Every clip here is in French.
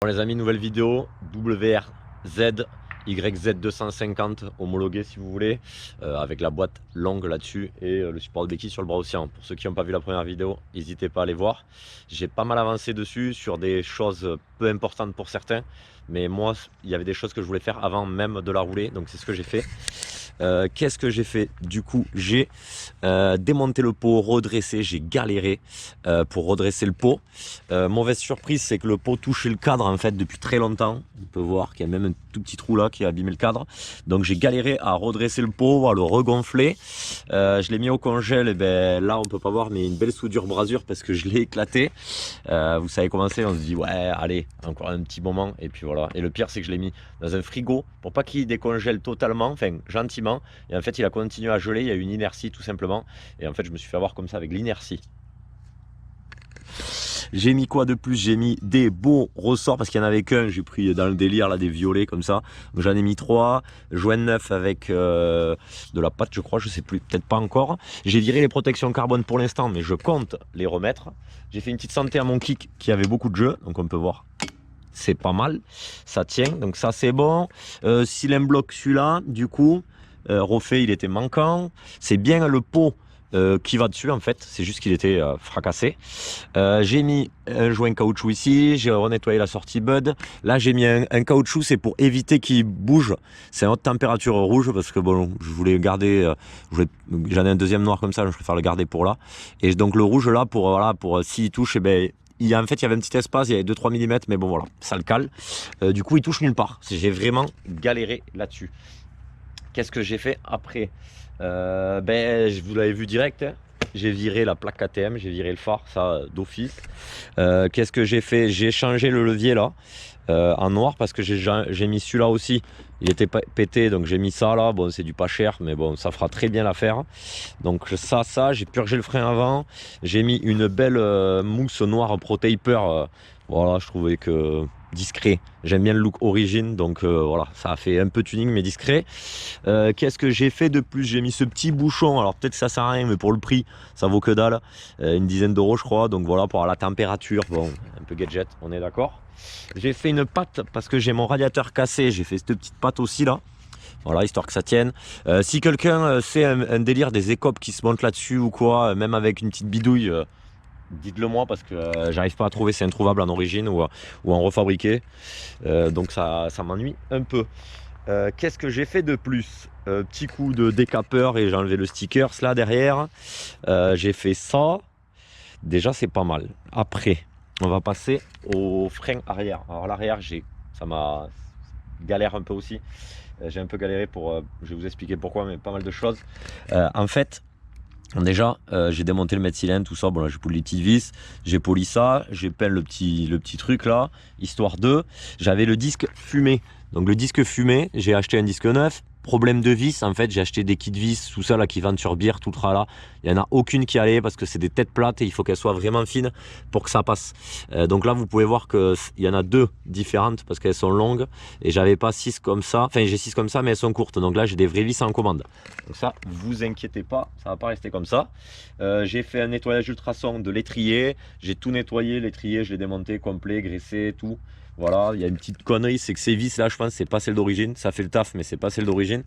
les amis, nouvelle vidéo, WRZ YZ250 homologué si vous voulez, avec la boîte longue là-dessus et le support de béquille sur le bras océan. Pour ceux qui n'ont pas vu la première vidéo, n'hésitez pas à aller voir. J'ai pas mal avancé dessus sur des choses peu importantes pour certains, mais moi il y avait des choses que je voulais faire avant même de la rouler, donc c'est ce que j'ai fait. Qu'est-ce que j'ai fait? Du coup, j'ai démonté le pot, redressé, j'ai galéré pour redresser le pot. Mauvaise surprise, c'est que le pot touchait le cadre en fait depuis très longtemps. On peut voir qu'il y a même un tout petit trou là qui a abîmé le cadre. Donc j'ai galéré à redresser le pot, à le regonfler. Je l'ai mis au congèle, et ben là on peut pas voir, mais une belle soudure brasure parce que je l'ai éclaté. Vous savez comment c'est, on se dit ouais allez, encore un petit moment, et puis voilà. Et le pire c'est que je l'ai mis dans un frigo pour pas qu'il décongèle totalement, enfin gentiment. Et en fait il a continué à geler, il y a eu une inertie tout simplement. Et en fait je me suis fait avoir comme ça avec l'inertie. J'ai mis quoi de plus? J'ai mis des beaux ressorts parce qu'il n'y en avait qu'un. J'ai pris dans le délire là des violets comme ça. J'en ai mis 3. Joint neuf avec de la pâte, je crois, je sais plus, peut-être pas encore. J'ai viré les protections carbone pour l'instant, mais je compte les remettre. J'ai fait une petite santé à mon kick qui avait beaucoup de jeux, donc on peut voir. C'est pas mal, ça tient, donc ça c'est bon. Cylindre bloc celui-là, du coup, refait, il était manquant. C'est bien le pot qui va dessus en fait, c'est juste qu'il était fracassé. J'ai mis un joint caoutchouc ici, j'ai renettoyé la sortie bud. Là j'ai mis un caoutchouc, c'est pour éviter qu'il bouge. C'est à haute température rouge parce que bon, je voulais garder, j'en ai un deuxième noir comme ça, je préfère le garder pour là. Et donc le rouge là, pour voilà, pour s'il touche, et ben en fait il y avait un petit espace, il y avait 2-3 mm, mais bon voilà, ça le cale. Du coup il touche nulle part. J'ai vraiment galéré là-dessus. Qu'est-ce que j'ai fait après? Vous l'avez vu direct, hein. J'ai viré la plaque KTM, j'ai viré le phare, ça d'office. Qu'est-ce que j'ai fait? J'ai changé le levier là en noir parce que j'ai mis celui-là aussi. Il était pété, donc j'ai mis ça là. Bon, c'est du pas cher, mais bon, ça fera très bien l'affaire. Donc ça, j'ai purgé le frein avant. J'ai mis une belle mousse noire pro-taper. Voilà, je trouvais que discret. J'aime bien le look origine, donc voilà, ça a fait un peu tuning mais discret. Qu'est-ce que j'ai fait de plus? J'ai mis ce petit bouchon, alors peut-être que ça sert à rien, mais pour le prix ça vaut que dalle, une dizaine d'euros je crois, donc voilà, pour la température, bon, un peu gadget, on est d'accord. J'ai fait une patte parce que j'ai mon radiateur cassé, j'ai fait cette petite patte aussi là. Voilà, histoire que ça tienne. Si quelqu'un sait un délire des écopes qui se montent là-dessus ou quoi, même avec une petite bidouille, dites-le moi parce que j'arrive pas à trouver, c'est introuvable en origine ou en refabriqué. Donc ça m'ennuie un peu. Qu'est-ce que j'ai fait de plus? Petit coup de décapeur et j'ai enlevé le sticker là derrière. J'ai fait ça. Déjà c'est pas mal. Après, on va passer au frein arrière. Alors l'arrière, ça m'a galère un peu aussi. J'ai un peu galéré pour, je vais vous expliquer pourquoi, mais pas mal de choses. En fait, déjà, j'ai démonté le mètre-cylindre, tout ça. Bon, là, j'ai poli les petites vis, j'ai poli ça, j'ai peint le petit truc là, histoire de. J'avais le disque fumé. Donc, le disque fumé, j'ai acheté un disque neuf. Problème de vis, en fait, j'ai acheté des kits vis, tout ça là qui vendent sur bière, tout tralala. Il n'y en a aucune qui allait parce que c'est des têtes plates et il faut qu'elles soient vraiment fines pour que ça passe. Donc là, vous pouvez voir qu'il y en a 2 différentes parce qu'elles sont longues et j'avais pas 6 comme ça. Enfin, j'ai 6 comme ça, mais elles sont courtes. Donc là, j'ai des vraies vis en commande. Donc ça, vous inquiétez pas, ça va pas rester comme ça. J'ai fait un nettoyage ultrason de l'étrier. J'ai tout nettoyé, l'étrier, je l'ai démonté complet, graissé, tout. Voilà, il y a une petite connerie, c'est que ces vis là, je pense, c'est pas celle d'origine. Ça fait le taf, mais c'est pas celle d'origine.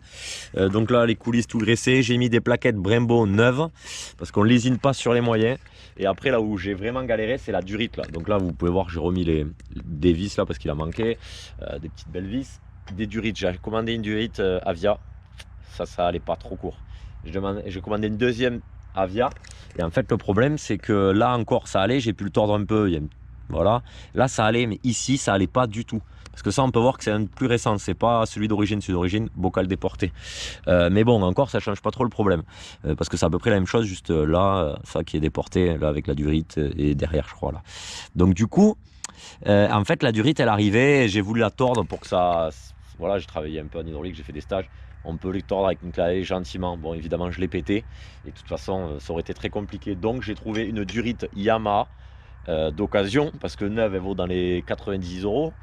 Donc là, les coulisses tout graissées. J'ai mis des plaquettes Brembo neuves parce qu'on lésine pas sur les moyens. Et après, là où j'ai vraiment galéré, c'est la durite là. Donc là, vous pouvez voir, j'ai remis des vis là parce qu'il a manqué. Des petites belles vis. Des durites, j'ai commandé une durite Avia. Ça allait pas trop court. J'ai commandé une deuxième Avia. Et en fait, le problème, c'est que là encore, ça allait. J'ai pu le tordre un peu. Voilà, là ça allait, mais ici ça allait pas du tout. Parce que ça, on peut voir que c'est un plus récent, c'est pas celui d'origine, bocal déporté. Mais bon, encore ça change pas trop le problème. Parce que c'est à peu près la même chose, juste là, ça qui est déporté, là avec la durite et derrière, je crois. Là. Donc du coup, en fait, la durite elle arrivait, et j'ai voulu la tordre pour que ça. Voilà, j'ai travaillé un peu en hydraulique, j'ai fait des stages. On peut les tordre avec une clave gentiment. Bon, évidemment, je l'ai pété. Et de toute façon, ça aurait été très compliqué. Donc, j'ai trouvé une durite Yamaha. D'occasion parce que neuve elle vaut dans les 90 euros,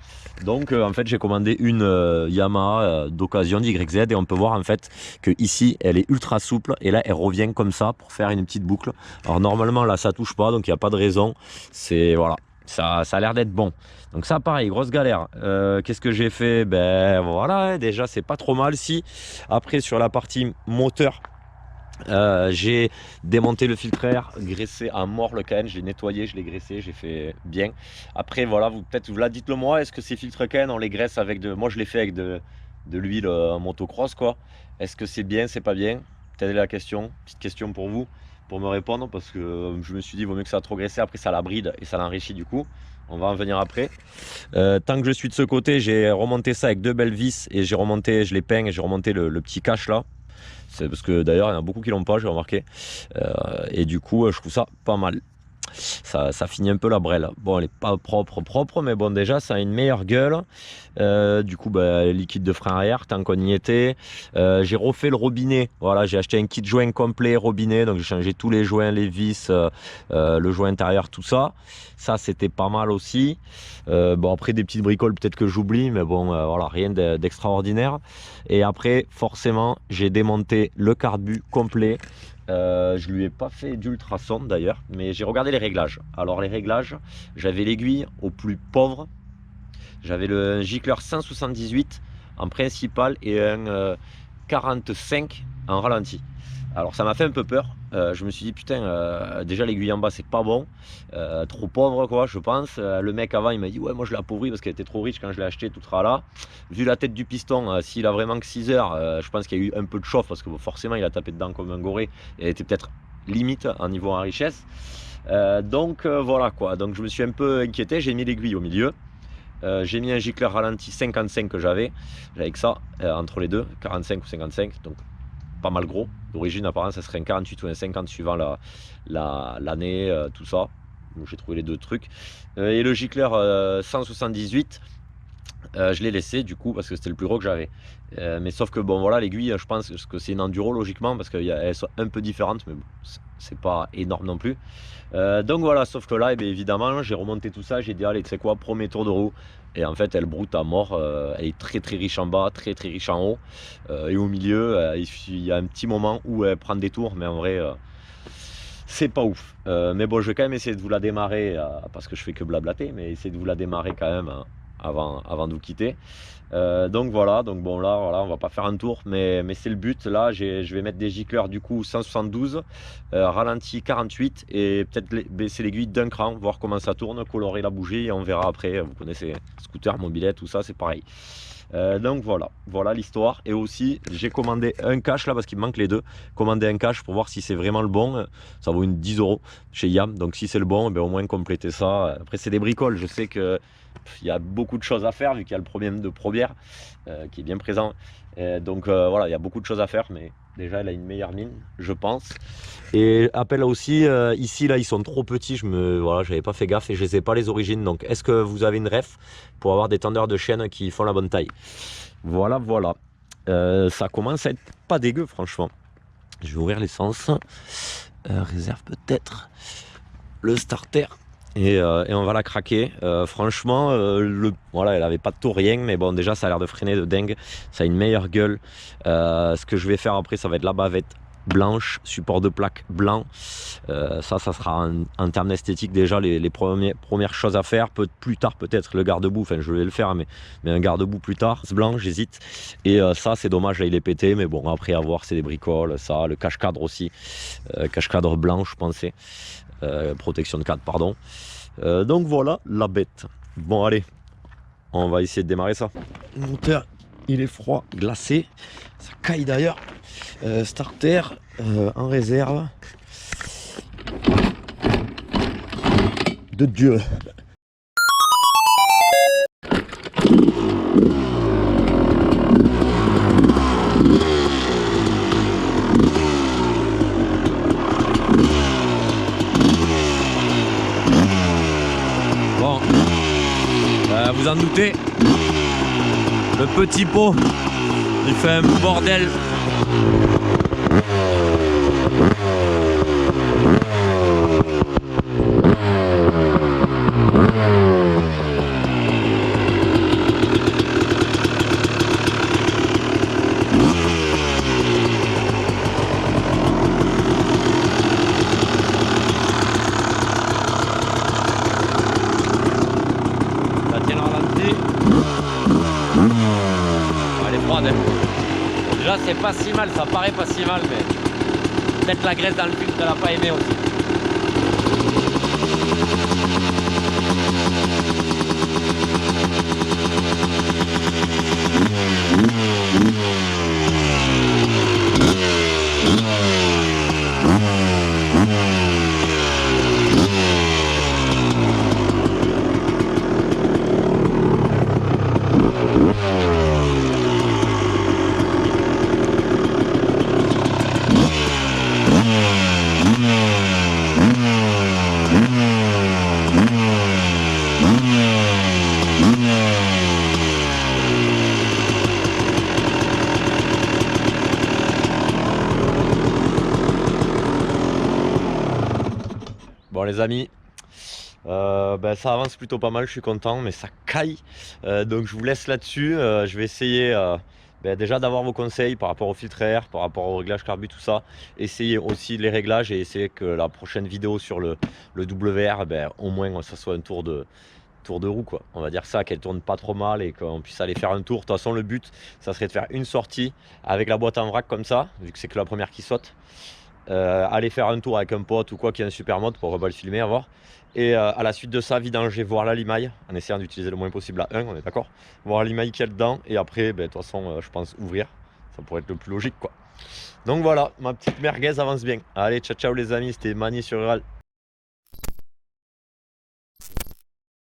donc en fait j'ai commandé une Yamaha d'occasion d'YZ et on peut voir en fait que ici elle est ultra souple et là elle revient comme ça pour faire une petite boucle. Alors normalement là ça touche pas, donc il n'y a pas de raison, c'est voilà, Ça a l'air d'être bon. Donc ça pareil, grosse galère. Qu'est-ce que j'ai fait? Ben voilà, déjà c'est pas trop mal. Si après sur la partie moteur, j'ai démonté le filtre air, graissé à mort le KN, je l'ai nettoyé, je l'ai graissé, j'ai fait bien. Après voilà, vous peut-être vous la dites-le moi, est-ce que ces filtres KN on les graisse avec de... Moi je l'ai fait avec de l'huile en motocross quoi. Est-ce que c'est bien, c'est pas bien? Telle est la question, petite question pour vous, pour me répondre, parce que je me suis dit vaut mieux que ça a trop graissé, après ça la bride et ça l'enrichit du coup. On va en venir après. Tant que je suis de ce côté, j'ai remonté ça avec deux belles vis et j'ai remonté, je les peins et j'ai remonté le petit cache là. C'est parce que d'ailleurs il y en a beaucoup qui l'ont pas, j'ai remarqué. Et du coup je trouve ça pas mal. Ça finit un peu la brêle. Bon, elle est pas propre, mais bon, déjà ça a une meilleure gueule. Du coup bah, liquide de frein arrière tant qu'on y était. J'ai refait le robinet, voilà, j'ai acheté un kit joint complet robinet, donc j'ai changé tous les joints, les vis, le joint intérieur, tout ça. Ça c'était pas mal aussi. Bon, après des petites bricoles peut-être que j'oublie, mais bon voilà, rien d'extraordinaire. Et après forcément j'ai démonté le carbu complet. Je lui ai pas fait d'ultrason d'ailleurs, mais j'ai regardé les réglages. Alors les réglages, j'avais l'aiguille au plus pauvre, j'avais le gicleur 178 en principal et un 45 en ralenti. Alors ça m'a fait un peu peur. Je me suis dit putain, déjà l'aiguille en bas c'est pas bon, trop pauvre quoi je pense. Le mec avant il m'a dit ouais moi je l'ai appauvri parce qu'elle était trop riche quand je l'ai acheté tout là. Vu la tête du piston, s'il a vraiment que 6 heures, je pense qu'il y a eu un peu de chauffe parce que forcément il a tapé dedans comme un goré. Elle était peut-être limite en niveau en richesse. Donc voilà quoi, donc je me suis un peu inquiété, j'ai mis l'aiguille au milieu. J'ai mis un gicleur ralenti 55 que j'avais que ça entre les deux, 45 ou 55, donc pas mal gros. D'origine apparemment ça serait un 48 ou un 50 suivant l'année, tout ça. J'ai trouvé les deux trucs. Et le gicleur 178, je l'ai laissé du coup parce que c'était le plus gros que j'avais. Mais sauf que bon voilà, l'aiguille je pense que c'est une enduro logiquement parce qu'elles sont un peu différentes, mais bon, c'est pas énorme non plus. Donc voilà, sauf que là évidemment j'ai remonté tout ça, j'ai dit allez tu sais quoi, premier tour de roue. Et en fait elle broute à mort, elle est très riche en bas, très riche en haut. Et au milieu il y a un petit moment où elle prend des tours, mais en vrai c'est pas ouf. Mais bon, je vais quand même essayer de vous la démarrer, parce que je fais que blablater, mais essayer de vous la démarrer quand même avant de vous quitter. Donc voilà, donc bon là voilà, on va pas faire un tour, mais c'est le but. Là je vais mettre des gicleurs du coup 172, ralenti 48 et peut-être baisser l'aiguille d'un cran, voir comment ça tourne, colorer la bougie et on verra après. Vous connaissez scooter, mobilette, tout ça c'est pareil. Donc voilà l'histoire. Et aussi j'ai commandé un cache là parce qu'il me manque les deux. Commandé un cache pour voir si c'est vraiment le bon. Ça vaut une 10 € chez Yam, donc si c'est le bon, ben, au moins compléter ça. Après c'est des bricoles, je sais que il y a beaucoup de choses à faire vu qu'il y a le problème de Probière qui est bien présent. Donc voilà, il y a beaucoup de choses à faire, mais déjà elle a une meilleure mine je pense. Et appel aussi ici là ils sont trop petits, voilà, j'avais pas fait gaffe et je sais pas les origines. Donc est-ce que vous avez une ref pour avoir des tendeurs de chaîne qui font la bonne taille? Voilà. Ça commence à être pas dégueu franchement. Je vais ouvrir l'essence, réserve peut-être le starter. Et on va la craquer. Franchement, voilà, elle avait pas de tour, rien, mais bon, déjà ça a l'air de freiner de dingue. Ça a une meilleure gueule. Ce que je vais faire après, ça va être la bavette blanche, support de plaque blanc. Ça sera en termes d'esthétique déjà les premières choses à faire. Plus tard peut-être le garde-boue, enfin je vais le faire, mais un garde-boue plus tard. Ce blanc, j'hésite. Et ça c'est dommage, là il est pété, mais bon après à voir, c'est des bricoles. Ça, le cache-cadre aussi, cache-cadre blanc je pensais. Protection de cadre pardon. Donc voilà la bête. Bon allez, on va essayer de démarrer ça. Le moteur il est froid, glacé, ça caille d'ailleurs. Starter en réserve de Dieu. Bon, vous en doutez, le petit pot il fait un bordel. Déjà c'est pas si mal, ça paraît pas si mal, mais peut-être la graisse dans le filtre elle a pas aimé aussi. Bon les amis, ça avance plutôt pas mal, je suis content, mais ça caille. Donc je vous laisse là-dessus. Je vais essayer déjà d'avoir vos conseils par rapport au filtre à air, par rapport au réglage carbu, tout ça. Essayer aussi les réglages et essayer que la prochaine vidéo sur le WR, au moins ça soit un tour de roue quoi. On va dire ça, qu'elle tourne pas trop mal et qu'on puisse aller faire un tour. De toute façon le but ça serait de faire une sortie avec la boîte en vrac comme ça, vu que c'est que la première qui saute. Aller faire un tour avec un pote ou quoi qui a un super mode pour pas le filmer, à voir. Et à la suite de ça, vidanger, voir la limaille en essayant d'utiliser le moins possible à 1, on est d'accord. Voir la limaille qu'il y a dedans et après, de toute façon, je pense ouvrir. Ça pourrait être le plus logique quoi. Donc voilà, ma petite merguez avance bien. Allez, ciao ciao les amis, c'était Mani sur Ural.